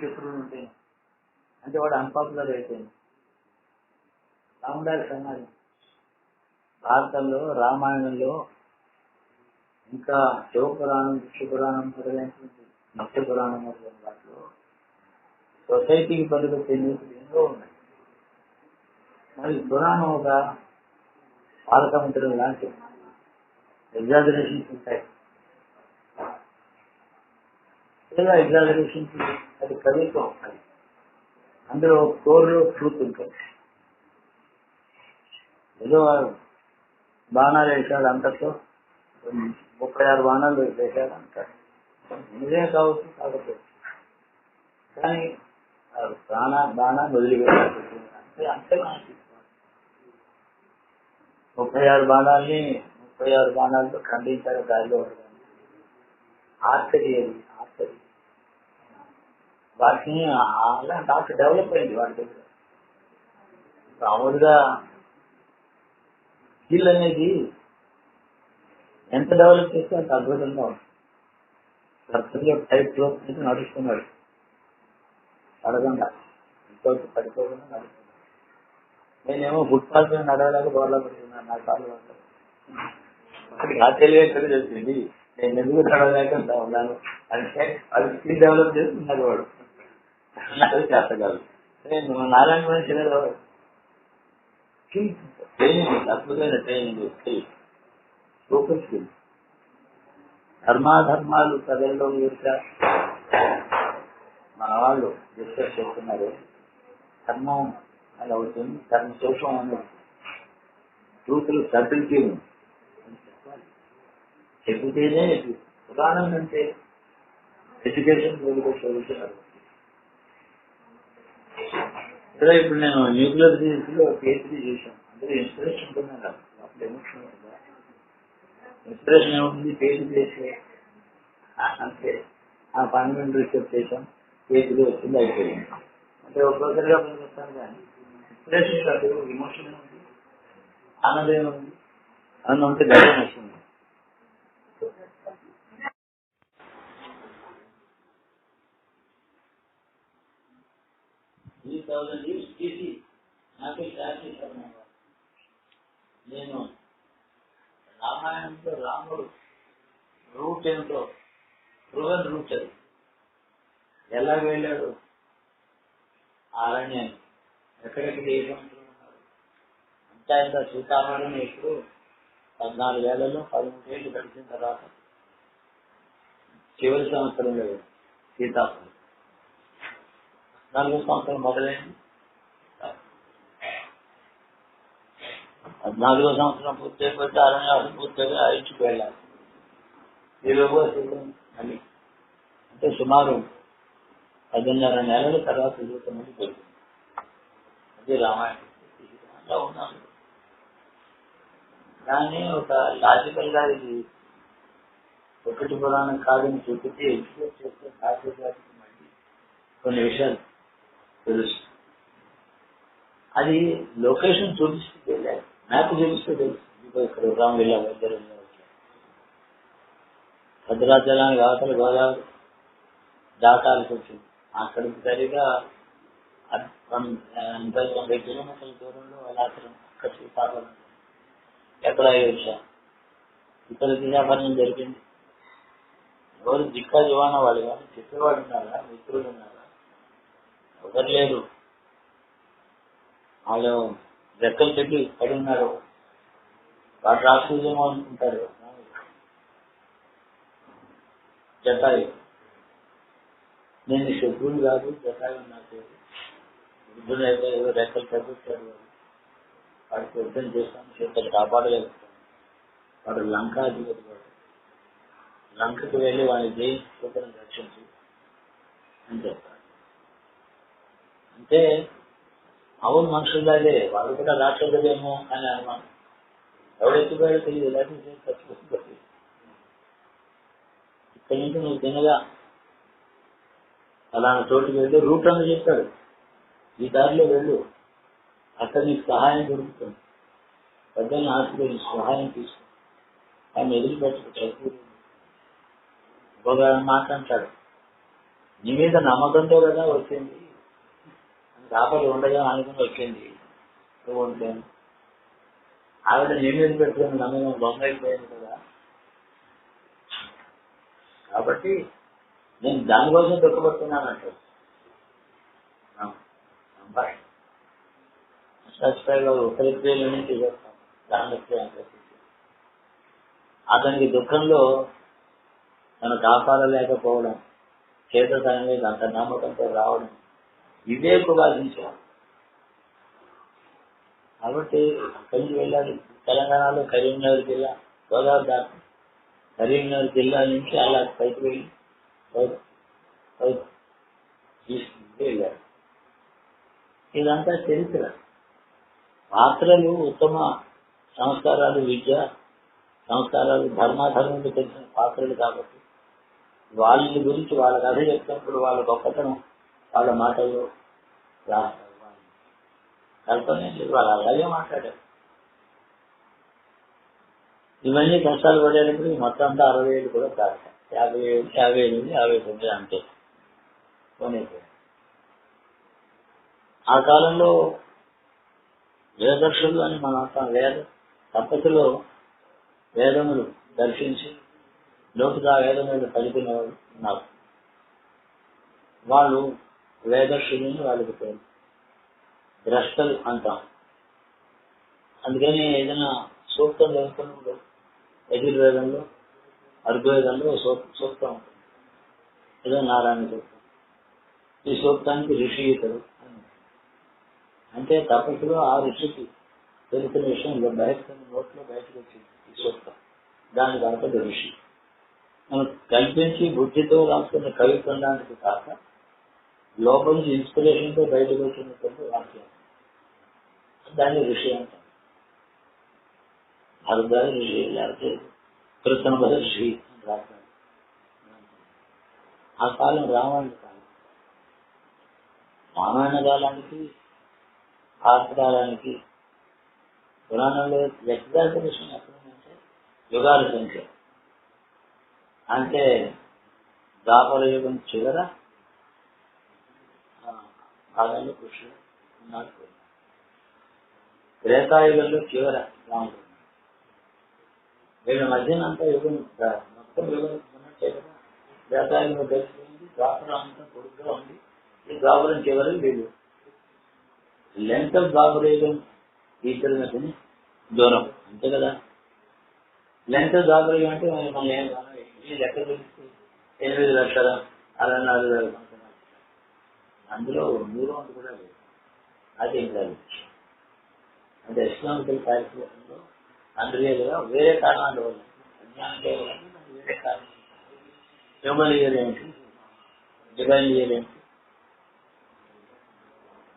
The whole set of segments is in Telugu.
శత్రువులు ఉంటాయి అంటే వాడు అన్పాపులర్ అయిపోయింది. ఎలా ఉండాలి సమాజం? భారతంలో, రామాయణంలో, ఇంకా శివపురాణం, విష్ణుపురాణం మొదలైనటువంటి మత్స్య పురాణం మొదలైన వాటిలో సొసైటీకి పనికొచ్చే నీతులు ఎన్నో ఉన్నాయి. మరి పురాణం ఒక పాలకమంత్రం లాంటి ఎగ్జాజరేషన్స్ ఉంటాయి. లేదా ఎగ్జాజరేషన్స్ అది కవిత్వం, అది అందులో కోర్లో ట్రూత్ ఉంటుంది. ఏదో బాణాలు వేసాడు అంతతో 36 బాణాలు వేసాడు అంటారు. నిజమే కావచ్చు, కాకపోతే కానీ బాణాలు వదిలిపెట్టాడు అంతే. మనకి 36 బాణాలని 36 బాణాలతో ఖండించారు గాలిలో. ఆర్చరీ వాటిని అలా డాక్టర్ డెవలప్ అయింది వాటి దగ్గర. మామూలుగా స్కిల్ అనేది ఎంత డెవలప్ చేస్తే అంత అద్భుతంగా ఉంటుంది. సర్పంలో టైప్ లో నడుస్తున్నాడు, అడగండా ఇంకోటి పడిపోకుండా నడుస్తున్నాడు. నేనేమో ఫుట్పాత్ మీద నడవలేక బోర్లా పడుతున్నాను. నా కాళ్ళు ఆ తెలివి ఎక్కడ చెప్పింది, నేను ఎందుకు నడవలేక ఉన్నాను అంటే అది స్కిల్ డెవలప్ చేస్తున్నాడు వాడు. నాకు చేస్తగలరు. నేను నారాయణ మనిషి ట్రైనింగ్, అద్భుతమైన ట్రైనింగ్, స్కిల్, సూపర్ స్కిల్. ధర్మాధర్మాలు ప్రజల్లో మన వాళ్ళు డిస్కస్ చేస్తున్నారు. ధర్మం అని అవుతుంది, ధర్మ సూక్ష్మం అని ట్రూత్లు సబ్టిలిటీ ఉంది చెబితేనే. పురాణం అంటే ఎడ్యుకేషన్ చదువుతున్నారు. ఇక్కడ ఇప్పుడు నేను న్యూక్లియర్ ఫిజిక్స్ లో PhD చేశాను. అందులో ఇన్స్పిరేషన్ ఉంటుంది నాకు, అప్పుడు ఎమోషన్ ఉంటుందా, ఇన్స్పిరేషన్ ఏముంటుంది PhD చేసే అంతే. ఆ ఫండమెంటల్ రీసెర్చ్ చేశాం, PhD వచ్చింది, అయిపోయింది. అంటే ఒక ప్రొఫెసర్గా పనిచేస్తాను కానీ ఇన్స్పిరేషన్ కాదు, ఇమోషన్ ఏముంది, ఆనందం ఏముంది, ఆనందం ఉంటే ధైర్యం వస్తుంది. నేను రామాయణంతో రాముడు రూట్ ఏమిటో ప్రూవెన్ రూట్, అది ఎలా వెళ్ళాడు అరణ్యాన్ని, ఎక్కడెక్కడ ఏ సంవత్సరం ఉన్నాడు అంతా. ఇంత సీతారాముని ఇప్పుడు 14 ఏళ్లలో 13 ఏళ్ళు గడిచిన తర్వాత చివరి సంవత్సరంలో సీతాపతి 14వ సంవత్సరం మొదలైంది. 14వ సంవత్సరం పూర్తి అయిపోతే అరణ్యాలు పూర్తిగా ఇంటికి వెళ్ళాలి. ఈలోపు అని అంటే సుమారు 10.5 నెలల తర్వాత మంది పోయింది. అది రామాయణం. అలా ఉన్నాను. కానీ ఒక లాజికల్ గా ఇది ఒకటి పురాణం కాదని చూపితే ఎక్స్ప్లోర్ చేస్తే సాధ్యతకి మళ్ళీ కొన్ని విషయాలు తెలుసు. అది లొకేషన్ చూపిస్తే తెలియదు, మ్యాప్ చూపిస్తే తెలుసు. ఇక్కడ రామ్ వెళ్ళా, ఇద్దరు భద్రాచలానికి అవతల గోదావరి దాటాల్సి వచ్చింది. అక్కడికి సరిగా 90 కిలోమీటర్ల దూరంలో అలాసరం, అక్కడ శ్రీకాకుళం, ఎక్కడ అయ్యొచ్చా ఇక్కడ శ్రీకాకుళం జరిగింది. ఎవరు దిక్కా దివానా వాళ్ళు కానీ చెప్పేవాడు ఉన్నారా, మిత్రులు ఉన్నారా, ఎవరు లేరు. వాళ్ళు రెక్కలు పెట్టి పడి ఉన్నారు. వాడు రాష్ట్రీయమో అనుకుంటారు. జటాయు, నేను శత్రువులు కాదు, జటాయు నాకు వృద్ధులు అయితే ఏదో రెక్కలు తగ్గుతాడు. వాడికి యుద్ధం చేస్తాను, చేతులు కాపాడలేకపోతాను. వాడు లంకాధిపతి, వాడు లంకకు వెళ్ళి వాడిని జయించి సూత్రం రక్షించి అని చెప్తాడు. అంటే అవును మనుషులాగే వాడు కూడా రాక్షసుడేమో అని అనుమానం. ఎవడెత్తిపోయాడో తెలియదు, లేకపోతే చచ్చిపోతుంది. ఇక్కడి నుంచి నువ్వు తినగా అలాంటి చోటుకి వెళ్ళు, రూట్ అని చెప్పాడు, ఈ దారిలో వెళ్ళు, అక్కడ నీకు సహాయం దొరుకుతుంది. పెద్దల్ని ఆశీర్వదించి సహాయం తీసుకో, ఆయన వదిలిపెట్టకు. ఒక మాట అంటాడు, నీ మీద నమ్మకంతో కదా వచ్చింది, కాపలు ఉండగా అనుకుని వచ్చింది. ఆవిడ నీ మీద పెట్టుకుని నమ్మకం బొమ్మైపోయింది కదా. కాబట్టి నేను దానికోసం దుఃఖపడుతున్నానంటూ అష్టాక్షరాలు ఉపరిక్రియల నుంచి దానికి అతనికి దుఃఖంలో తను కాపాడలేకపోవడం, చేత తన మీద అంత నమ్మకంతో రావడం, ఇదే బాధించాడు. కాబట్టి అక్కడి నుంచి వెళ్ళాలి. తెలంగాణలో కరీంనగర్ జిల్లా గోదావరి దాటి కరీంనగర్ జిల్లా నుంచి అలా పైకి వెళ్ళి వెళ్ళాడు. ఇదంతా చరిత్ర. పాత్రలు ఉత్తమ సంస్కారాలు, విద్య సంస్కారాలు, ధర్మాధర్మంలో తెలిసిన పాత్రలు కాబట్టి వాళ్ళ గురించి వాళ్ళ కథ చెప్తున్నప్పుడు వాళ్ళ గొప్పతనం వాళ్ళ మాటల్లో రాస్తారు. కల్పనే లేదు, వాళ్ళు అలాగే మాట్లాడారు. ఇవన్నీ కష్టాలు పడేటప్పుడు మొత్తం అంతా 60 ఏళ్ళు కూడా కాదు, 58, 59 అంతే కొనేది. ఆ కాలంలో వేదర్శులు అని మనం అంటాం. తపస్సులో వేదములు దర్శించి లోతుగా వేదములు పలికిన వాళ్ళు ఉన్నారు. వాళ్ళు వేదర్శులని వాళ్ళకి పేరు, ద్రష్టలు అంటాం. అందుకని ఏదైనా సూక్తం చదువుకున్నప్పుడు యజుర్వేదంలో, అర్ఘవేదంలో సూక్తం ఉంటుంది. ఏదో నారాయణ సూక్తం. ఈ సూక్తానికి ఋషి ఇతడు అంటే తపస్సులో ఆ ఋషికి తెలిసిన విషయంలో నోట్లో బయటకు వచ్చింది ఈ సూక్తం. దానికి అంతటి ఋషి మనం కల్పించి బుద్ధితో రాసుకున్న కవిత్వడానికి కాక లోపల నుంచి ఇన్స్పిరేషన్తో బయటకు వచ్చినటువంటి వాక్యం, దాన్ని ఋషి అంటాం. భారద్వాజ ఋషి, లేకపోతే కృష్ణ ఋషి అని రాస్తాడు. ఆ కాలం రామాయణ కాలం. రామాయణ కాలానికి భారత కాలానికి పురాణంలో వ్యక్తిగత విషయం ఎక్కడుందంటే యుగాల సంఖ్య. అంటే ద్వాపర యుగం చివర భాగంలో కృష్ణుడు ఉన్నాడు, త్రేతాయుగంలో చివర రాముడు. వీళ్ళ మధ్యన అంతా యుగం మొత్తం యుగం ఉన్నట్టే కదా. త్రేతాయుగంలో గడిచిపోయింది, ద్వాపరం అంతా పొడుగ్గా ఉంది, ఈ ద్వాపరం చివరి వీళ్ళు. లెంత్ ఆఫ్ ద్వాపరయుగం ఈశ్వరు మధ్యని దూరం అంతే కదా. లెంత్ ఆఫ్ ద్వాపరయుగం అంటే మనం ఈ లెక్క తెలిసి 8,64,000 సంవత్సరాలు. అందులో 300 కూడా లేదు. అది ఇంకా అంటే ఎస్ట్రానామికల్ క్యాలిక్యులేషన్లో అందులో వేరే కారణాల వల్ల అజ్ఞానం వేరే కారణం. హ్యూమన్ ఇయర్ ఏంటి, డివైన్ ఇయర్ ఏంటి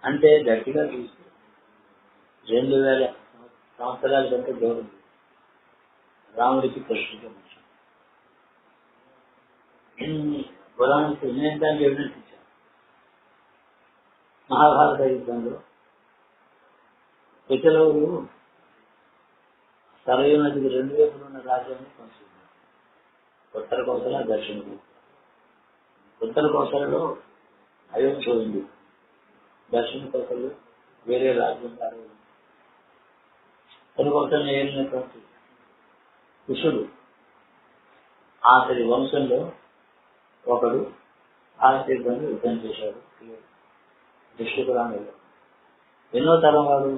అంటే గట్టిగా చూస్తే 2,000 సంవత్సరాల కంటే దూరం రాముడికి కృష్ణుడికి మధ్య. పురాణానికి ఎన్నింటానికి ఎవిడెన్స్ ఇచ్చారు. మహాభారత యుద్ధంలో పిచ్చలూరు సరయూ నదికి 2 వైపులు ఉన్న రాజ్యాన్ని పంచుకున్నారు. ఉత్తర కోసల, దక్షిణ కోసల. ఉత్తర కోసలలో అయోధ్య ఉంది, దక్షిణ కోసలు వేరే రాజ్యం కాదు. ఉత్తర కోసలను ఏలినటువంటి కుషుడు అతడి వంశంలో ఒకడు ఆశీర్వాన్ని యుద్ధం చేశాడు. దిష్టిపురాణంలో ఎన్నో తరం వాడు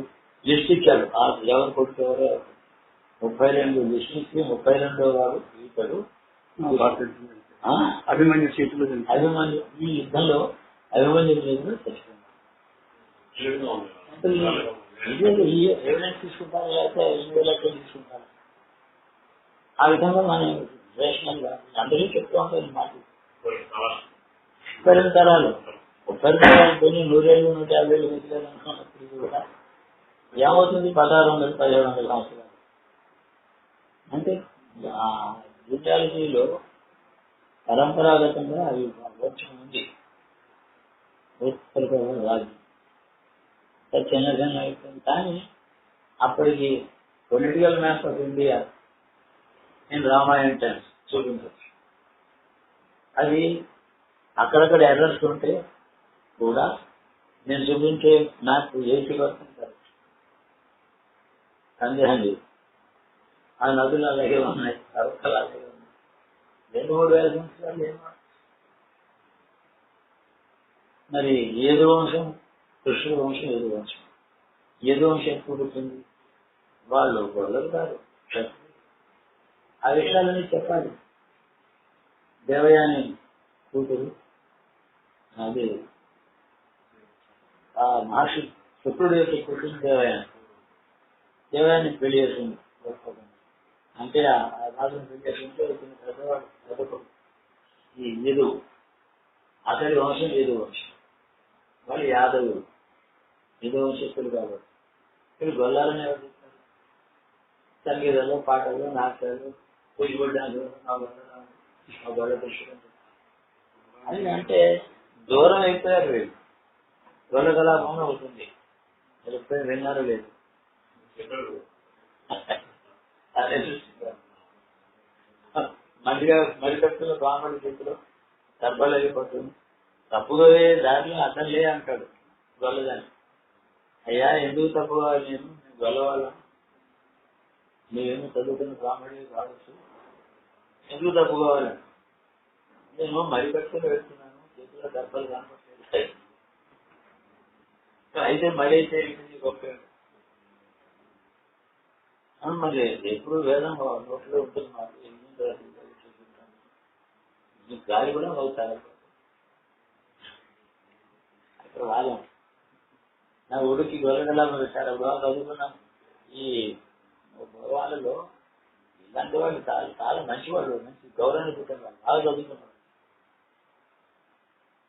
లిస్ట్ ఇచ్చాడు. ఎవరు కొట్టుకెవరో 32 లిస్ట్ ఇచ్చి 32వ వాడు ఇతడు అభిమన్యు చేతులు. అభిమన్యు ఈ యుద్ధంలో అభిమన్యు చేతులు చచ్చిపోయాడు. ఎవిడెన్స్ తీసుకుంటారు, లేకపోతే 2,000 లక్షలు తీసుకుంటారు. ఆ విధంగా మనం రేషనల్ గా అందరికీ చెప్తూ ఉంటాం. మాట 32 తరాలు 30 తరాలు పోయి 100 ఏళ్ళు 150 ఏళ్ళు మిగిలేదు అనుకున్నప్పుడు కూడా ఏమవుతుంది? 1600, 1700 సంవత్సరాలు. అంటే జియాలజీలో పరంపరాగతంగా అవి వచ్చి ఉంది. రాజ్యం చిన్న చిన్న అయిపోయింది. కానీ అప్పటికి పొలిటికల్ మ్యాప్ ఆఫ్ ఇండియా నేను రామాయణ టైమ్స్ చూపించవచ్చు. అది అక్కడక్కడ ఎర్రర్స్ ఉంటే కూడా నేను చూపించే మ్యాప్ 80% కరెక్ట్, సందేహం లేదు. ఆ నదులు అలాగే ఉన్నాయి, పర్వతాలు అలాగే ఉన్నాయి. 2-3 వేల సంవత్సరాలు ఏమో. మరి ఏదో వంశం కృష్ణుడు వంశం, ఏదో వంశం. ఏదో వంశం ఎప్పుడు పుట్టింది? వాళ్ళు గొడవలు కాదు, ఆ విషయాలన్నీ చెప్పాలి. దేవయాని కూతురు అది ఆ మహర్షి శుక్రుడు యొక్క కూతురు దేవయాని పెళ్లి చేసింది. అంటే ఆ రాజుని పెళ్లి చేసింటే పెద్దవాడు పెద్దకొడు ఈ యదువు, అతడి వంశం యదువు వంశం. వాళ్ళు యాదవులు, యదువు వంశస్థులు కాబట్టి వీళ్ళు గొల్లాలని ఎవరు చెప్తారు? సంగీతాలు, పాటలు, నాట్యాలు, పూజగొడ్డాలు, ఆ గొల్ల కృష్ణుడు అని అంటే దూరం అయిపోయారు వీళ్ళు. గొల్ల కలాపం అవుతుంది, ఎప్పుడైనా విన్నారో లేదు. అదే చూస్తున్నారు మరికట్టులో బ్రాహ్మణుడి చేతిలో దెబ్బలు వెళ్ళిపోతుంది. తప్పుగా దారిలో అతనులే అంటాడు గొల్లదాన్ని. అయ్యా ఎందుకు తప్పుగా నేను గొల్లవాళ్ళం, నువ్వేమో చదువుకున్న బ్రాహ్మణుడి కావచ్చు, ఎందుకు తప్పు కావాలని? నేను మరి కట్టుకుని వెళ్తున్నాను, చేతిలో దెబ్బలు కనపడలేదు. అయితే మరి అయితే గొప్ప మరి ఎప్పుడు వేదం నోట్లో ఉంటుంది. మాకు చూసుకుంటాను, మీకు గాలి కూడా అవుతారు. అక్కడ వాళ్ళం నా ఊరికి గొర్రెలా పెట్టారు. బాగా చదువుకున్నాం. ఈ వాళ్ళలో ఇలాంటి వాళ్ళు చాలా చాలా మంచివాళ్ళు, మంచి గౌరవాన్ని పుట్టిన వాళ్ళు, బాగా చదువుకున్నారు.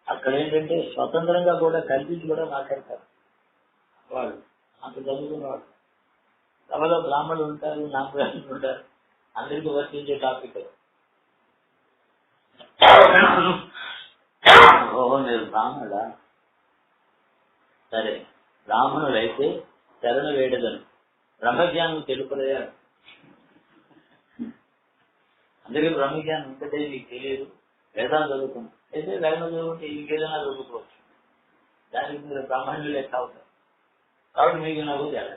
అక్కడ ఏంటంటే స్వతంత్రంగా కూడా కల్పించి కూడా మాట్లాడతారు వాళ్ళు, అంత చదువుకున్న వాళ్ళు. సభలో బ్రాహ్మణులు ఉంటారు, నామబ్రాహ్మణులు ఉంటారు, అందరికీ వర్తించే టాపిక్. ఓహో మీరు బ్రాహ్మణుడా? సరే, బ్రాహ్మణులైతే శరణ వేడదను, బ్రహ్మజ్ఞానం తెలుపలేరు. అందరికీ బ్రహ్మజ్ఞానం ఉంటుందే మీకు తెలియదు, వేదాలు చదువుకున్నాం. అయితే వేదం చదువుకుంటే ఇంకేదైనా చదువుకోవచ్చు, దానికి మీరు బ్రాహ్మణులు లెక్క అవుతారు. కాబట్టి మీకు నాకు తేడా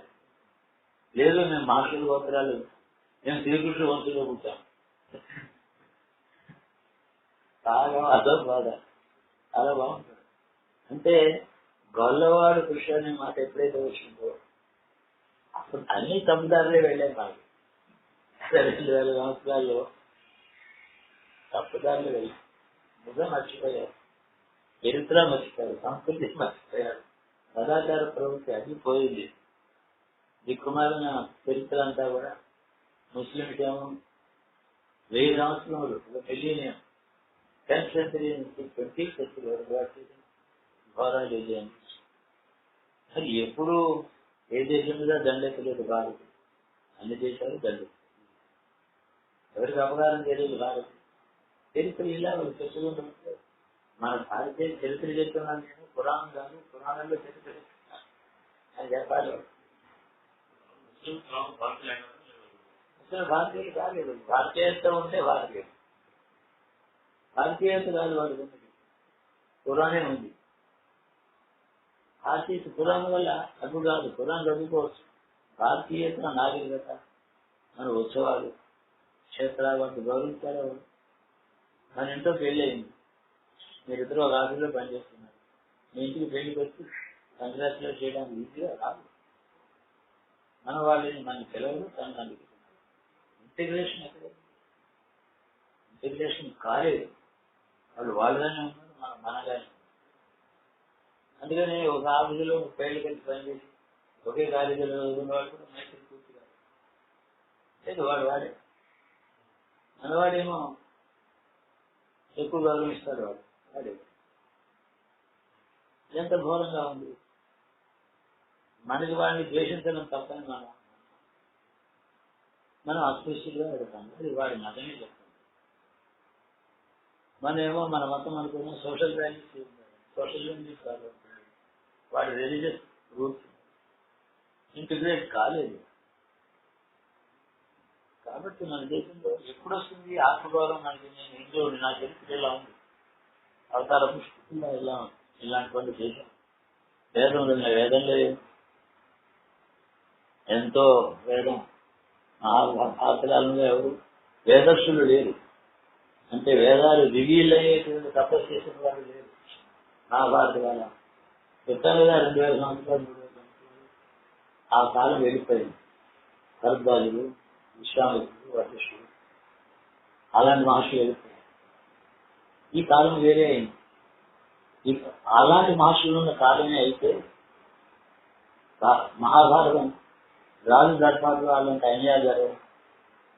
లేదు. మేము మహర్షుల గోత్రాలు, మేము శ్రీకృష్ణుడు వంశంలో పుట్టాం. చాలా అదో బాధ, చాలా బాగుంటుంది. అంటే గొల్లవాడు కృషి అనే మాట ఎప్పుడైతే వచ్చిందో అప్పుడు అన్ని తప్పుదారులే వెళ్ళాయి. మాకు 2000 సంవత్సరాల్లో తప్పుదారులు వెళ్ళాయి. నిజం మర్చిపోయారు, చరిత్ర మర్చిపోయారు, సంస్కృతి మర్చిపోయారు, సదాచార ప్రవృత్తి అది పోయింది. దిక్కుమాలిన చరిత్ర అంతా కూడా ముస్లింస్ ఏమో 1000 సంవత్సరములు, మిలీనియం, 10th century నుంచి 20th century వరకు ఘోరాలు చేయాలి. అది ఎప్పుడు ఏ దేశం మీద దండెత్తలేదు భారత్, అన్ని దేశాలు దండెత్తలేదు. ఎవరికి అపకారం చేయలేదు భారత్. చరిత్ర ఇలా చెప్పుకుంటుంటే మన భారతీయ చరిత్ర చెప్తున్నాను నేను, పురాణం కాదు, పురాణంలో చరిత్ర చెప్తున్నాను అని చెప్పాలి. అసలు భారతీయులు కాలేదు, భారతీయత ఉంటే భారతీయులు, భారతీయత కాదు వాడు ఉంది, పురాణే ఉంది. భారతీయ పురాణం వల్ల అడ్డు కాదు, పురాణం చదువుకోవచ్చు. భారతీయత, నాగరికత, మన ఉత్సవాలు, క్షేత్రాలు వాటిని గౌరవించాలి. మన ఇంట్లో పెళ్ళి అయింది, మీరిద్దరు ఒక ఆఫీసులో పనిచేస్తున్నారు, మీ ఇంటికి పెళ్లికి వచ్చి కంగ్రాచులేట్ చేయడానికి ఈజీగా రాదు. మన వాళ్ళని మన పిల్లలు తను అందుకుంటున్నారు. ఇంటిగ్రేషన్ ఎక్కడ? ఇంటిగ్రేషన్ కాలేదు. వాళ్ళు వాళ్ళగానే ఉన్నారు, మనం మనగానే. అందుకని ఒక ఆఫీసులో 30 ఏళ్ళు కలిసి పనిచేసి ఒకే కాలేజీలో చదువుకున్న వాళ్ళు కూడా మైత్రి పూర్తిగా లేదు. వాడే మనవాడేమో ఎక్కువ గౌరవిస్తాడు. వాడే ఎంత ఘోరంగా ఉంది. మనకి వాడిని ద్వేషించడం తప్పని మనం అస్పృశ్యంగా పెడతాం. అది వాడి మతమే చెప్తాం. మనమేమో మన మతం అనుకున్న సోషల్ వాల్యూస్ కాదు, వాడి రిలీజియస్ రూట్స్ ఇంటిగ్రేట్ కాలేదు. కాబట్టి మన దేశంలో ఎప్పుడు వస్తుంది ఆత్మగౌరవం? మనకి నేను హిందువుని, నా చరిత్ర ఇలా ఉంది. అవతార పుష్పంలో ఇలా ఇలాంటి చేశాం. వేదంలో ఎంతో వేదం ఆచరాలంలో ఎవరు వేదస్సులు లేరు, అంటే వేదాలు రివీల్ అయ్యేటువంటి తపస్సు చేసిన వాళ్ళు లేరు. మహాభారత కాలం చెప్పాను కదా, 2000 సంవత్సరాలు 3000 సంవత్సరాలు ఆ కాలం వెళ్ళిపోయింది. భరద్వాజులు, విశ్వామిత్రులు, వశిష్ఠులు అలాంటి మహర్షులు వెళ్ళిపోయారు. ఈ కాలం వేరే అయింది. అలాంటి మహర్షులు ఉన్న కాలమే అయితే మహాభారతం రాజు దర్బారు అలాంటి అన్యాయాలు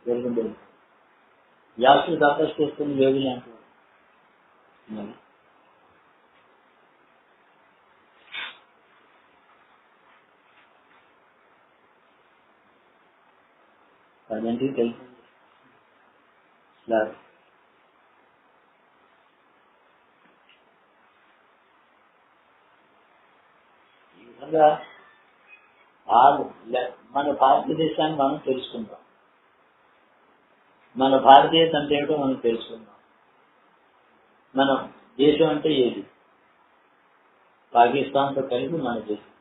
జరుగుతుంది. వ్యాసులు తపస్సు చేస్తుంది యోగులు అంటారు. అదేంటి తెలుసు. ఈ విధంగా మన భారతదేశాన్ని మనం తెలుసుకుంటాం, మన భారతీయత అంటే ఏమిటో మనం తెలుసుకుందాం. మన దేశం అంటే ఏది? పాకిస్తాన్తో కలిపి మన దేశం.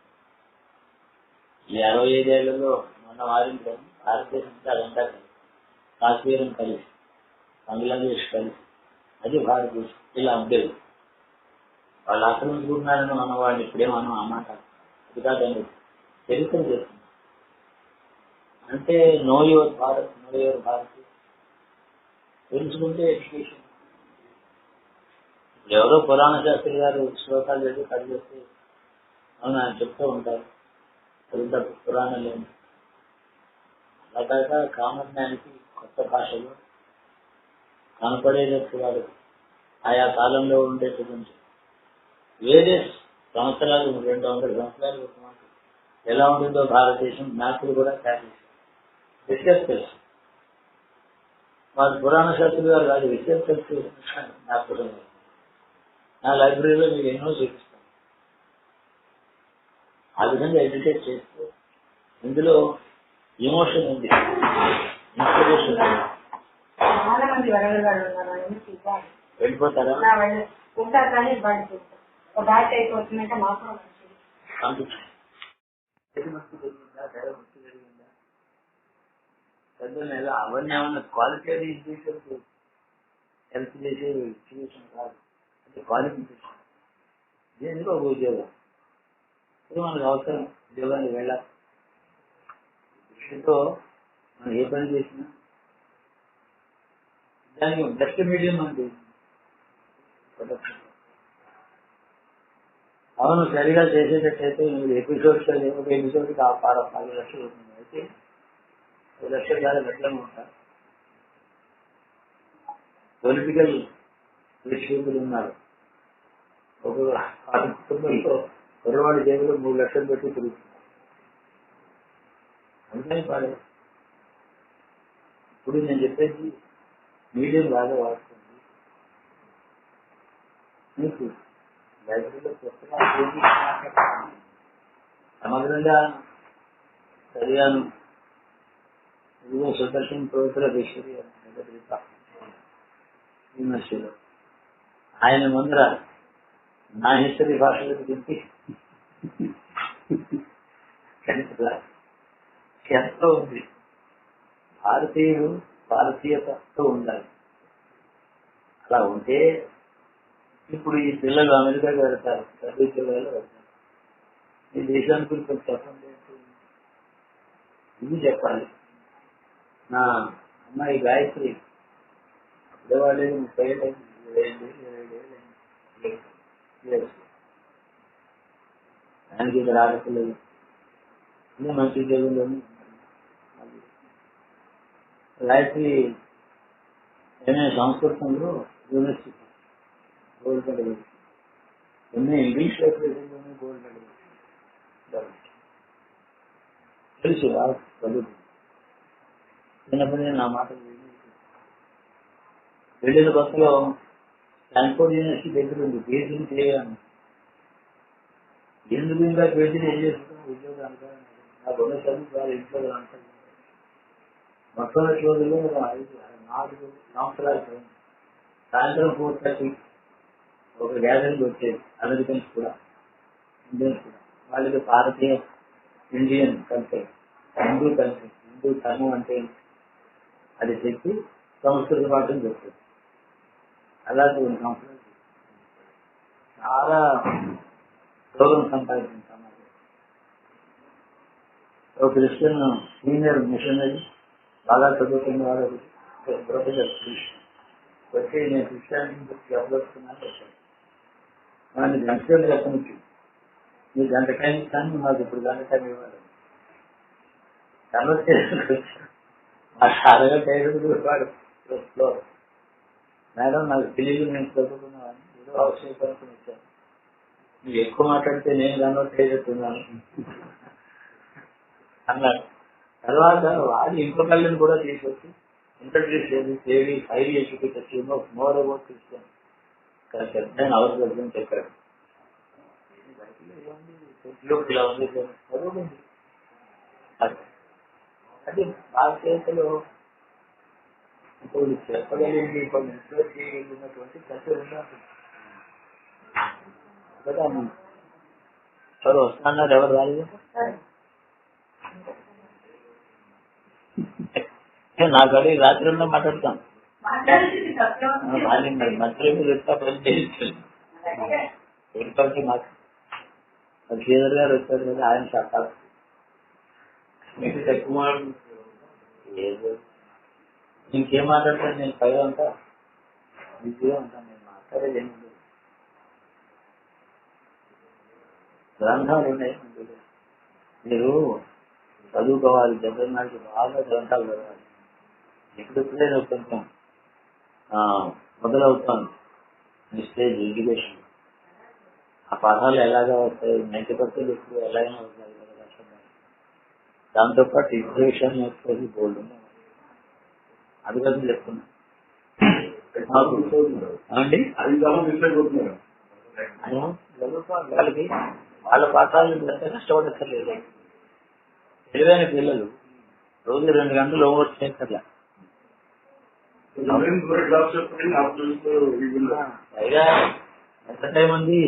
ఈ 65 ఏళ్లలో మన వారించాం. భారతదేశం అదంతా కలిసి, కాశ్మీరం కలిసి, బంగ్లాదేశ్ కలిసి, అది భారతదేశం. ఇలా ఉండేది. వాళ్ళు ఆక్రమించుకుంటున్నారని మన వాళ్ళు ఇప్పుడే మనం అన్నమాట అది కాదండి, చరిత్ర చేస్తున్నాం. అంటే know your Bharat, know your Bharat తెలుసుకుంటే ఎడ్యుకేషన్. ఎవరో పురాణ శాస్త్రి గారు శ్లోకాలు చదివి కడిగేస్తే అవును ఆయన చెప్తూ ఉంటారు, అది పురాణాలు. అలా కాక కామన్ మ్యాన్కి కొత్త భాషలో కనపడేటట్టు వాడు ఆయా కాలంలో ఉండేటువంటి వేరే సంవత్సరాలు 200 సంవత్సరాలు ఎలా ఉంటుందో భారతదేశం మ్యాప్లు కూడా తయారు చేశారు. రీసెర్చ్ తెలుసు. వాళ్ళు పురాణ శాస్త్రులు గారు కాదు, రీసెర్చ్ మ్యాప్లు. నా లైబ్రరీలో మీకు ఎన్నో చూపిస్తాను. ఆ విధంగా ఎడ్యుకేట్ చేస్తూ ఇందులో ఎమోషన్ ఉంది, ఇన్స్పిరేషన్ ఉంది. చాలా మంది వెళ్ళిపోతారా? ఉంటారు కానీ ఒక బ్యాచ్ అయిపోతుందంటే మాత్రం పెద్దలు అవన్నీ ఏమన్నా క్వాలిటీ ఎడ్యుకేషన్ హెల్ప్ చేసే ఎడ్యుకేషన్ కాదు, అంటే క్వాలిఫికేషన్. దేనికో ఒక ఉద్యోగం ఇప్పుడు మనకు అవసరం, ఉద్యోగానికి వెళ్ళాలి. దృష్టితో మనం ఏ పని చేసినా దానికి బెస్ట్ మీడియం అంటే అవును సరిగా చేసేటట్టయితే మీరు ఎపిసోడ్స్ ఒక ఎపిసోడ్కి 10 లక్షలు అవుతుంది. అయితే 10 లక్షలు కాదు ఎట్లనే ఉంటారు. పొలిటికల్ పీపుల్ ఉన్నారు, ఒక కుటుంబంలో కుర్రవాడి జేబులో 3 లక్షలు పెట్టి తిరుగుతున్నారు. అందుకని పాడే ఇప్పుడు నేను చెప్పేసి మీడియం బాగా వాడుతుంది. మీకు లైబ్రరీలో పుస్తకాలు సమగ్రంగా చదివాను. ఇదిగో సుదర్శన్ ప్రొఫెసర్ యూనివర్సిటీలో ఆయన ముందర నా హిస్టరీ భాషలోకి దింపి ఎంతో ఉంది. భారతీయులు భారతీయతతో ఉండాలి. అలా ఉంటే ఇప్పుడు ఈ పిల్లలు అమెరికాకి వెళ్తారు, చదివించేవాళ్ళు వెళ్తారు. ఈ దేశానికి కొంచెం చెప్పండి, ఇది చెప్పాలి. నా అమ్మాయి గాయత్రి అప్పుడే వాళ్ళు 30 ఏళ్ళు, 25 ఏళ్ళు ఆయనకి ఇక్కడ ఆడపిల్లలు మంచి ఉద్యోగంలోని. గాయత్రి సంస్కృతంలో యూనివర్సిటీ గోల్డ్ మెడల్, ఇంగ్లీష్ లిటరేచర్లోనే గోల్డ్ మెడల్ తెలుసు. చదువు చిన్నప్పుడు నా మాట వెళ్ళిన కొత్తలో స్టాన్ఫోర్డ్ యూనివర్సిటీ దగ్గర ఉంది, పీహెచ్డీ చేయాలి. ఎందుకు ఇంకా పీహెచ్డీ ఏం చేస్తున్నాం ఉద్యోగాలు? నాకు ఉన్న చదువు కాదు, ఇంట్లో అంటారు. మొట్టమొదటి రోజుల్లో 4 సంవత్సరాలు సాయంత్రం 4:30 ఒక గ్యాదరింగ్ వచ్చేది, అమెరికన్స్ కూడా, ఇండియన్స్ కూడా. వాళ్ళకి భారతీయ Indian culture, Hindu culture, Hindu ధర్మం అంటే అది చెప్పి సంస్కృత పాఠం చెప్తుంది. అలాంటి ఒక సంవత్సరం చాలా గౌరవం సంపాదించిన సమాజం. ఒక క్రిస్టియన్ సీనియర్ మిషనరీ బాగా చదువుకున్న వారు ప్రొఫెసర్ కృష్ణ వచ్చి నేను క్రిస్టియానిటీ గురించి ఎవరుస్తున్నాను వచ్చాను. మనకి గంటలు చెప్పవచ్చు, మీ గంట టైం కానీ మాకు ఇప్పుడు గంట టైం ఇవ్వాలి. కన్వర్సేషన్ అరగంట 5 వాడు మేడం నాకు తెలియదు, నేను చదువుకున్నాను, ఏదో అవసరం వచ్చాను, నువ్వు ఎక్కువ మాట్లాడితే నేను కన్వర్ట్ చేస్తున్నాను అన్నాడు. తర్వాత వాడి ఇంకో కళ్ళని కూడా తీసుకొచ్చి ఇంట్రడ్యూస్ చేసి highly educated more about Christian culture నేను అవసరం చెప్పాడు. ఇలా ఉంది చదువుకుంది. అది భారతదేశంలో ఇప్పుడు చెప్పగలిగింది కొన్ని ఇన్ఫ్లుయెన్స్ చేయగలిగినటువంటి కల్చర్ ఉండాలి కదా. ఎవరు వస్తున్నారు, ఎవరు రాలేదు? నాకు అడిగి రాత్రి ఉన్నా మాట్లాడతాను. మధ్యలో మీరు ఎట్లా పని చేయించండి. మాకు శ్రీధర్ గారు వచ్చారు కదా, ఆయన చెప్పాలి. మీకు ఎక్కువ ఏదో ఇంకేం మాట్లాడతాను, నేను పైగా ఉంటా, బిజీగా ఉంటాను, నేను మాట్లాడేది ఏమి ఉండదు. గ్రంథాలు ఉన్నాయి, మీరు చదువుకోవాలి, జగన్నాడికి బాగా గ్రంథాలు చదవాలి. ఎప్పుడెప్పుడే నేను కొంచెం మొదలవుతాను స్టేజ్ ఎడ్యుకేషన్. ఆ పాఠాలు ఎలాగా వస్తాయి, 90% ఇప్పుడు ఎలాగైనా వస్తాయి కదా రాష్ట్రంలో. దాంతోపాటు ఇన్ఫ్లేషన్ నేర్చుకోవాలి, గోల్డ్ ఉన్నాయి, అది కదా చెప్తున్నా అండి. వాళ్ళకి వాళ్ళ పాఠాలు కష్టపడక్కర్లేదు. తెలివైన పిల్లలు రోజు 2 గంటలు హోంవర్క్ చేయక్కర్లా. పైగా ఎంత టైం ఉంది,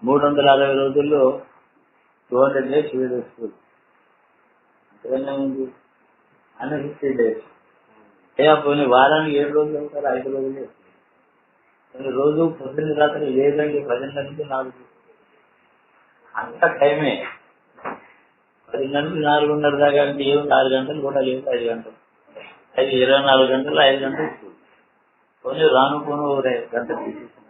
360 రోజుల్లో 200 days వీడియో స్కూల్, అంతకన్నా ఉంది. 150 days పోనీ వారానికి 7 రోజులు అవుతారు, 5 రోజులు వస్తుంది. రోజు పొద్దున్న రాత్రి 7 నుంచి 10 నుంచి 4 అంత టైమే. 10 నుంచి 4:30 దాకా అంటే ఏమి 6 గంటలు కూడా లేదు, 5 గంటలు, 24 గంటలు, 5 గంటలు స్కూల్. పోనీ రాను పోను 1 గంట తీసేసిన